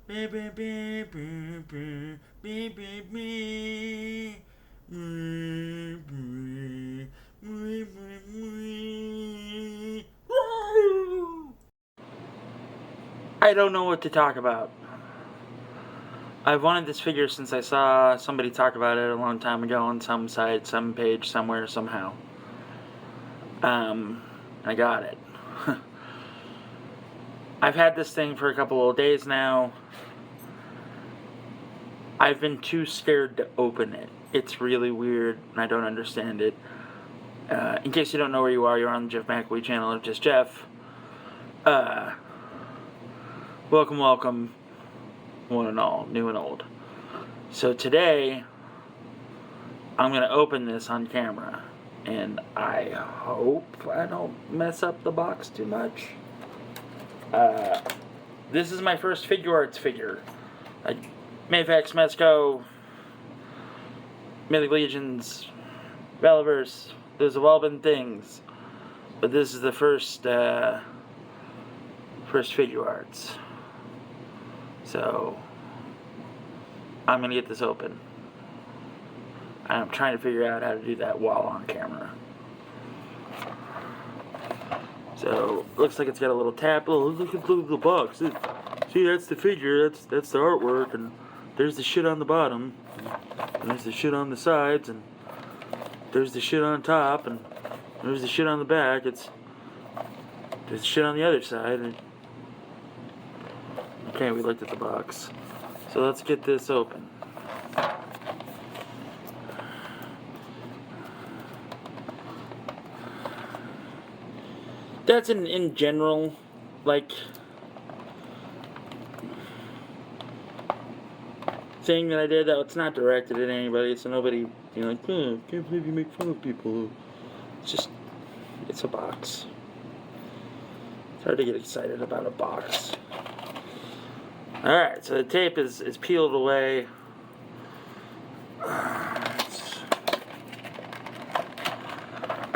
Beep, beep, beep, beep, beep, beep, beep, beep. Beep, beep, beep, beep, beep. Woo! I don't know what to talk about. I've wanted this figure since I saw somebody talk about it a long time ago on some site, some page, somewhere, somehow. I got it. I've had this thing for a couple of days now. I've been too scared to open it. It's really weird, and I don't understand it. In case you don't know where you are, you're on the Jeff McElwee channel of Just Jeff. Welcome, welcome, one and all, new and old. So today, I'm going to open this on camera, and I hope I don't mess up the box too much. This is my first figuarts figure. Mayfax, Mezco, Mythic Legions, Valiverse, those have all been things. But this is the first figuarts. So, I'm going to get this open. I'm trying to figure out how to do that while on camera. So, looks like it's got a little tab. Oh, look at the box. See, that's the figure, that's the artwork, and there's the shit on the bottom, and there's the shit on the sides, and there's the shit on top, and there's the shit on the back. There's shit on the other side. And okay, we looked at the box. So let's get this open. That's in general, like, thing that I did. That it's not directed at anybody, so nobody, like, oh, can't believe you make fun of people. It's just, it's a box. It's hard to get excited about a box. Alright, so the tape is peeled away.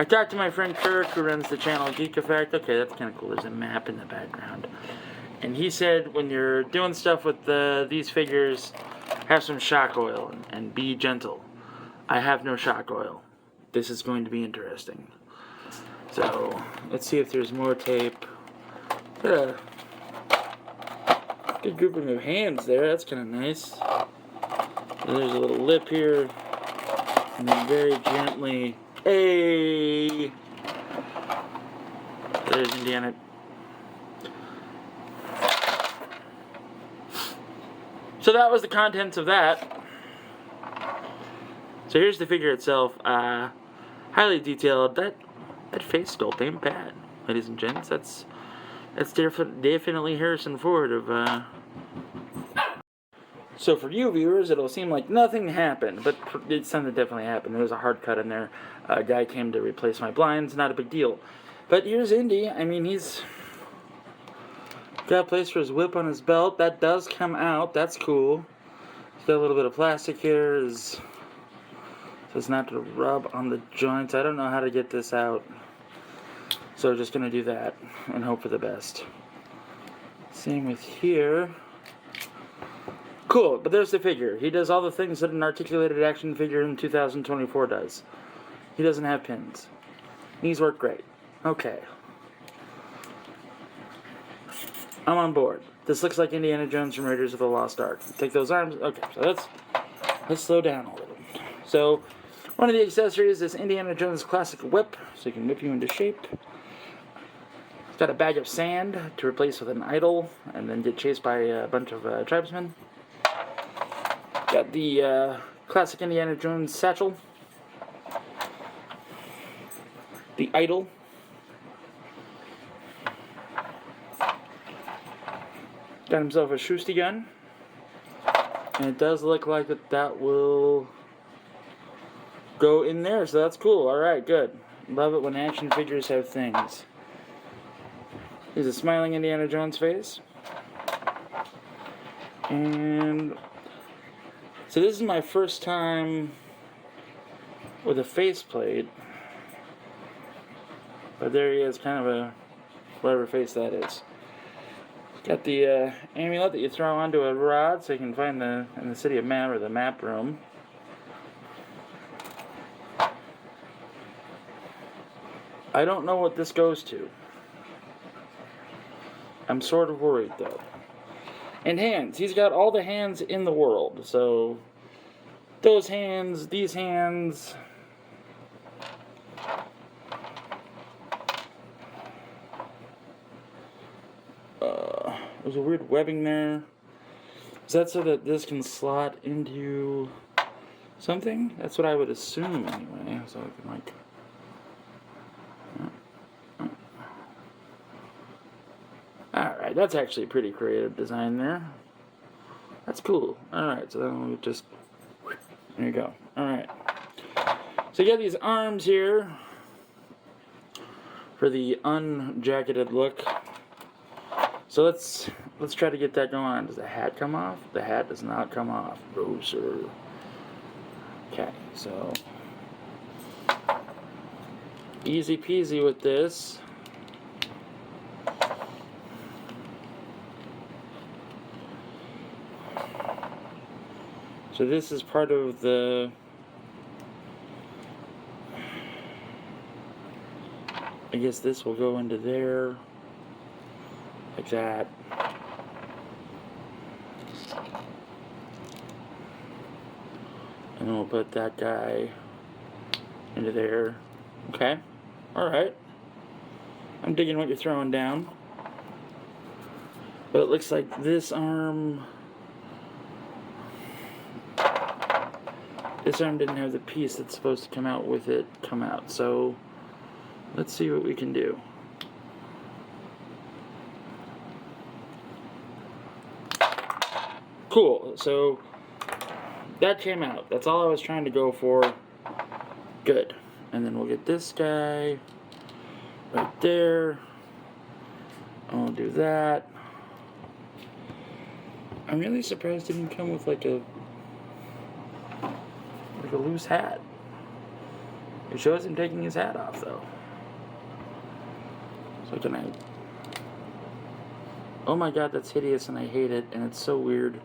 I talked to my friend Kirk, who runs the channel Geek Effect. Okay, that's kind of cool. There's a map in the background. And he said when you're doing stuff with these figures, have some shock oil and be gentle. I have no shock oil. This is going to be interesting. So, let's see if there's more tape. Good grouping of hands there. That's kind of nice. And there's a little lip here. And then very gently... Hey! There's Indiana. So that was the contents of that. So here's the figure itself. Highly detailed. That face sculpt ain't bad, ladies and gents. That's definitely Harrison Ford of. So for you viewers, it'll seem like nothing happened, but something definitely happened. There was a hard cut in there. A guy came to replace my blinds. Not a big deal. But here's Indy. I mean, he's got a place for his whip on his belt. That does come out. That's cool. He's got a little bit of plastic here. So it's not to rub on the joints. I don't know how to get this out. So we're just going to do that and hope for the best. Same with here. Cool, but there's the figure. He does all the things that an articulated action figure in 2024 does. He doesn't have pins. Knees work great. Okay. I'm on board. This looks like Indiana Jones from Raiders of the Lost Ark. Take those arms. Okay, so let's slow down a little. So, one of the accessories is Indiana Jones' classic whip, so he can whip you into shape. It's got a bag of sand to replace with an idol, and then get chased by a bunch of tribesmen. Got the classic Indiana Jones satchel. The idol. Got himself a Shusty gun. And it does look like that will go in there, so that's cool. Alright, good. Love it when action figures have things. Here's a smiling Indiana Jones face. And so this is my first time with a faceplate. But there he is, kind of a whatever face that is. Got the amulet that you throw onto a rod so you can find in the city of map or the map room. I don't know what this goes to. I'm sort of worried though. And hands. He's got all the hands in the world. So those hands, these hands. There's a weird webbing there. Is that so that this can slot into something? That's what I would assume anyway. So I can like... Alright, that's actually a pretty creative design there. That's cool. Alright, so then we'll just... There you go. Alright. So you got these arms here for the unjacketed look. So let's try to get that going on. Does the hat come off? The hat does not come off. No, sir. Okay, so easy peasy with this. So this is part of the... I guess this will go into there. Like that. And then we'll put that guy into there. Okay. Alright. I'm digging what you're throwing down. But it looks like this arm... This arm didn't have the piece that's supposed to come out with it come out. So, let's see what we can do. Cool, so that came out. That's all I was trying to go for. Good. And then we'll get this guy right there. And we'll do that. I'm really surprised it didn't come with like a loose hat. It shows him taking his hat off though. So can I... Oh my god, that's hideous and I hate it and it's so weird.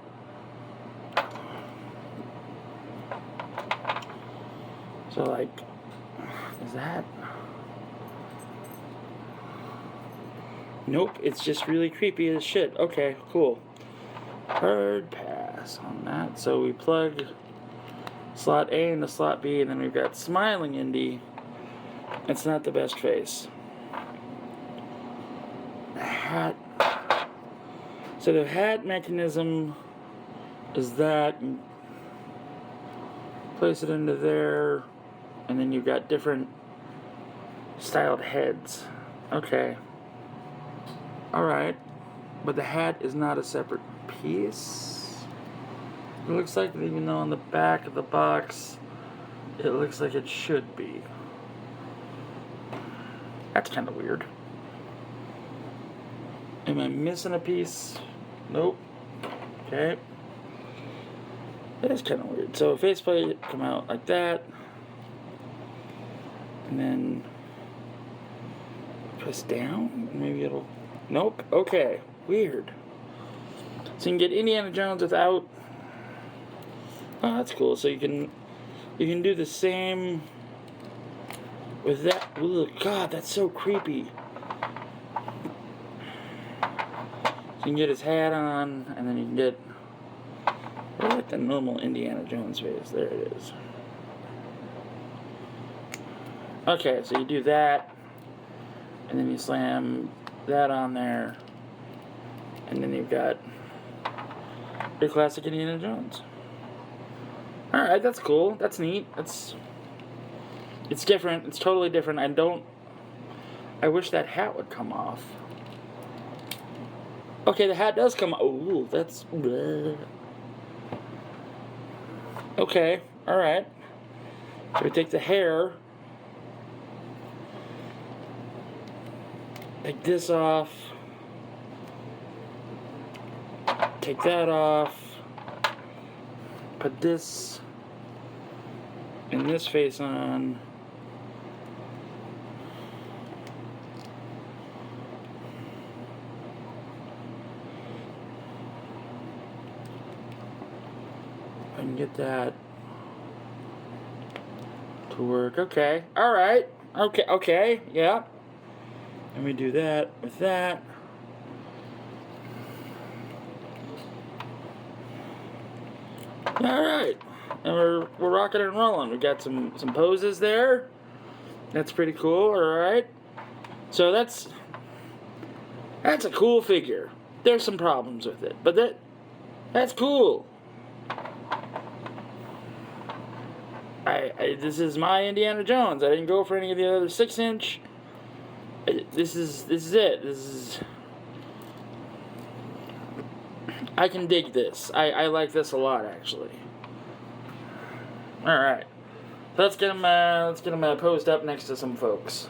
So like, is that... Nope, it's just really creepy as shit. Okay, cool. Hard pass on that. So we plug slot A into slot B, and then we've got Smiling Indy. It's not the best face. The hat. So the hat mechanism is that. Place it into there, and then you've got different styled heads. Okay. Alright. But the hat is not a separate piece. It looks like, even though on the back of the box, it looks like it should be. That's kind of weird. Am I missing a piece? Nope. Okay. That is kind of weird. So faceplate come out like that. And then press down. Maybe it'll... Nope. Okay. Weird. So you can get Indiana Jones without... Oh, that's cool. So you can do the same with that. Ugh, God, that's so creepy. So you can get his hat on, and then you can get... I like the normal Indiana Jones face. There it is. Okay, so you do that, and then you slam that on there, and then you've got your classic Indiana Jones. Alright, that's cool. That's neat. It's different. It's totally different. I wish that hat would come off. Okay, the hat does come off. Oh, that's... Bleh. Okay, alright. So we take the hair, take this off, take that off, put this and this face on. can get that to work. Okay. Alright. Okay. Yeah. And we do that with that. Alright. And we're rocking and rolling. We got some poses there. That's pretty cool. Alright. So that's a cool figure. There's some problems with it, but that's cool. This is my Indiana Jones. I didn't go for any of the other 6-inch. This is it. I can dig this. I like this a lot, actually. All right, let's get him posed up next to some folks.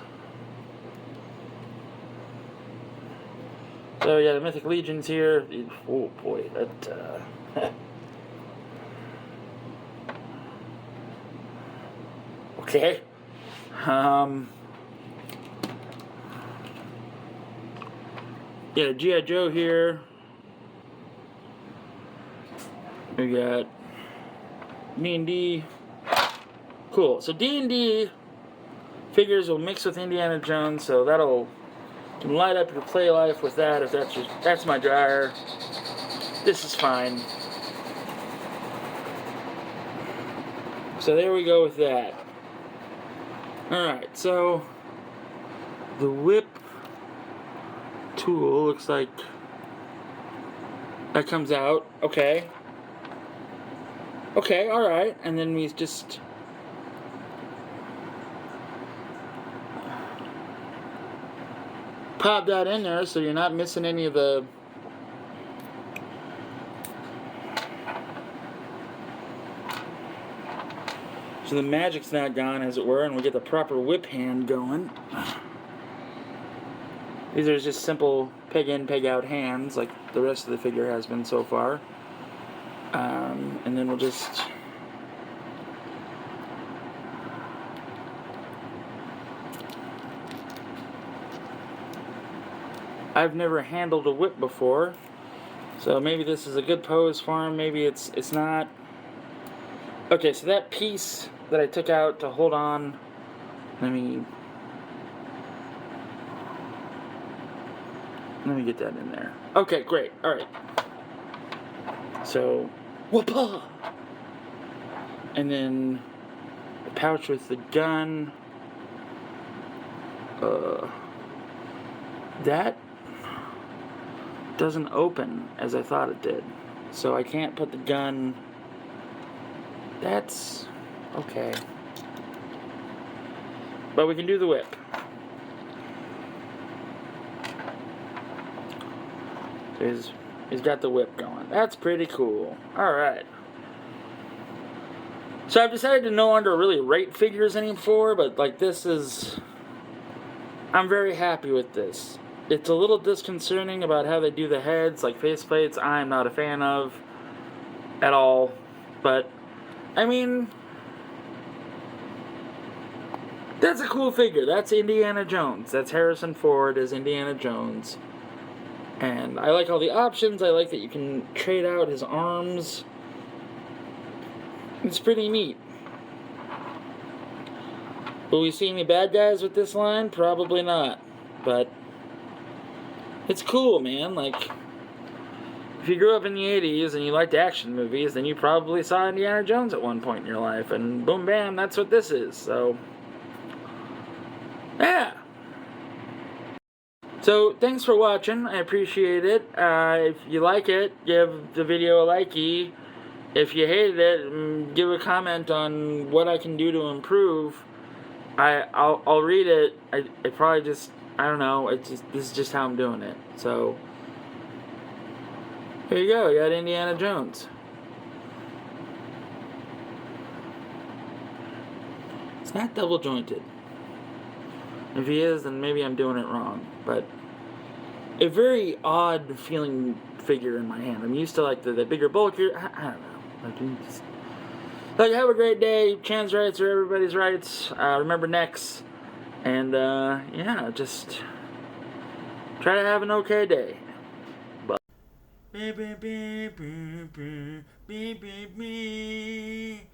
So yeah, the Mythic Legion's here. Oh boy, that. Okay. Yeah, G.I. Joe here. We got D&D. Cool. So D&D figures will mix with Indiana Jones, so that'll light up your play life with that. If that's my dryer. This is fine. So there we go with that. Alright, so the whip tool looks like that comes out. Okay, alright. And then we just pop that in there so you're not missing any of the so the magic's not gone, as it were, and we get the proper whip hand going. These are just simple peg in, peg out hands, like the rest of the figure has been so far. And then we'll just I've never handled a whip before, so maybe this is a good pose for him. Maybe it's not. Okay, so that piece that I took out to hold on, let me get that in there. Okay, great. All right. So, whoopah! And then the pouch with the gun. That doesn't open as I thought it did. So I can't put the gun. That's okay. But we can do the whip. So he's got the whip going. That's pretty cool. Alright. So I've decided to no longer really rate figures anymore, but like this is... I'm very happy with this. It's a little disconcerting about how they do the heads, like faceplates. I'm not a fan of at all. But, I mean, that's a cool figure. That's Indiana Jones. That's Harrison Ford as Indiana Jones. And I like all the options. I like that you can trade out his arms. It's pretty neat. Will we see any bad guys with this line? Probably not. But it's cool, man. Like, if you grew up in the 80s and you liked action movies, then you probably saw Indiana Jones at one point in your life. And boom, bam, that's what this is. So, yeah. So, thanks for watching. I appreciate it. If you like it, give the video a likey. If you hated it, give a comment on what I can do to improve. I'll read it. I probably just, I don't know. This is just how I'm doing it. So, here you go. You got Indiana Jones. It's not double jointed. If he is, then maybe I'm doing it wrong. But a very odd feeling figure in my hand. I'm used to like the bigger, bulkier. I don't know. Like, have a great day. Trans rights are everybody's rights. Remember Nex. And yeah, just try to have an okay day. Beep, beep, beep, beep, beep, beep, beep, beep.